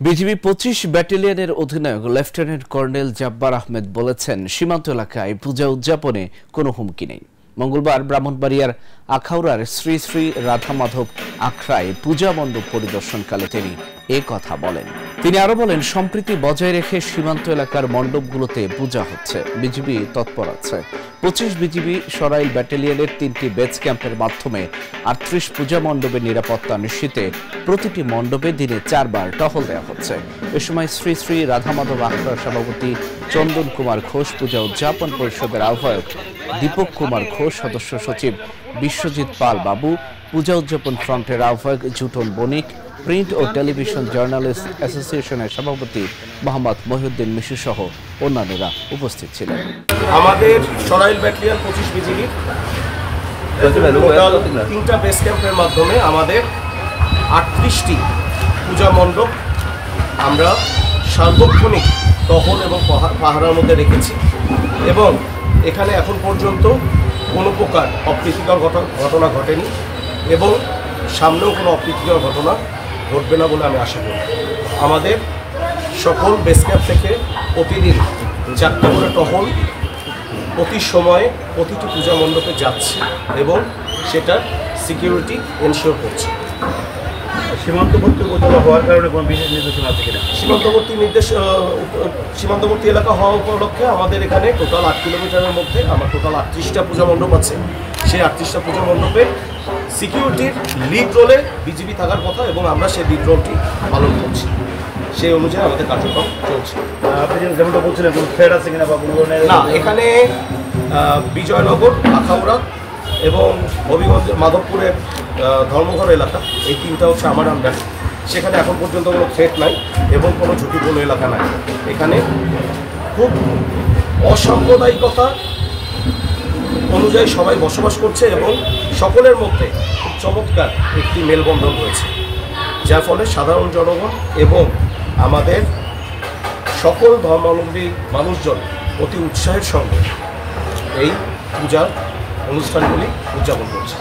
BGB ২৫ ব্যাটালিয়নের অধিনায়ক lieutenant colonel Jabbar Ahmed বলেছেন, সীমান্ত এলাকায় পূজা উদযাপনে কোনো হুমকি নেই। মঙ্গলবার ব্রাহ্মণবাড়িয়ার আখাউড়ার শ্রী শ্রী রাধা মাধব আখড়ায় পূজা মণ্ডপ পরিদর্শনকালে তিনি এ কথা বলেন। তিনি আরো বলেন, সম্প্রীতি বজায় রেখে সীমান্ত এলাকার মণ্ডপগুলোতে পূজা হচ্ছে। বিজিবি তৎপর আছে। ২৫ বিজিবি সরাইল ব্যাটালিয়নের ৩টি বেস ক্যাম্পের মাধ্যমে ৩৮ পূজা মণ্ডপের নিরাপত্তা নিশ্চিতে প্রতিটি মণ্ডপে দিনে ৪ বার টহল দেওয়া হচ্ছে। এ সময় শ্রী শ্রী রাধা মাধব আখড়ার সভাপতি চন্দন কুমার ঘোষ, পূজা উদযাপন পরিষদের আহ্বায়ক দীপক কুমার ঘোষ, সদস্য সচিব বিশ্বজিৎ পাল বাবু, পূজা উদযাপন ফ্রন্টের আহ্বায়ক জুটন বণিক, প্রিন্ট ও টেলিভিশন জার্নালিস্ট অ্যাসোসিয়েশনের সভাপতি মোহাম্মদ মহিউদ্দিন মিশু সহ অন্যান্যরা উপস্থিত ছিলেন। আমাদের সরাইল ব্যাটালিয়ন ২৫ বিজিবি তিনটা বেস ক্যাম্পের মাধ্যমে আমাদের ৩৮টি পূজা মণ্ডপ আমরা সার্বক্ষণিক টহল এবং পাহারার মধ্যে রেখেছি এবং এখানে এখন পর্যন্ত কোনো প্রকার অপ্রীতিকর ঘটনা ঘটেনি এবং সামনেও কোনো অপ্রীতিকর ঘটনা ঘটবে না বলে আমি আশা করি। আমাদের সকল বেস ক্যাম্প থেকে প্রতিদিন ৪টা করে টহল প্রতি সময়ে প্রতিটি পূজা মণ্ডপে যাচ্ছে এবং সেটার সিকিউরিটি এনশিওর করছে। সীমান্তবর্তী উপজেলা হওয়ার কারণে কোনো বিশেষ নির্দেশনা আছে কিনা? সীমান্তবর্তী এলাকা হওয়া উপলক্ষে আমাদের এখানে টোটাল ৮ কিলোমিটারের মধ্যে আমার টোটাল ৩৮টা পূজা মণ্ডপ আছে। সেই ৩৮টা পূজা মণ্ডপে সিকিউরিটির লিড রোলে বিজিবি থাকার কথা এবং আমরা সেই লিড রোলটি পালন করছি। সেই অনুযায়ী আমাদের কার্যক্রম চলছে। আপনি যেমনটা বলছিলেন, কোনো থ্রেট আছে কিনা বা কোনো ধরনের? না, এখানে বিজয়নগর, আখাউড়া এবং হবিগঞ্জ মাধবপুরের ধর্মঘর এলাকা, এই তিনটা হচ্ছে আমার আন্ডারে। সেখানে এখন পর্যন্ত কোনো থ্রেট নাই এবং কোনো ঝুঁকিপূর্ণ এলাকা নাই। এখানে খুব অসাম্প্রদায়িকতা অনুযায়ী সবাই বসবাস করছে এবং সকলের মধ্যে খুব চমৎকার একটি মেলবন্ধন রয়েছে, যার ফলে সাধারণ জনগণ এবং আমাদের সকল ধর্মাবলম্বী মানুষজন অতি উৎসাহের সঙ্গে এই পূজার অনুষ্ঠানগুলি উদযাপন করছে।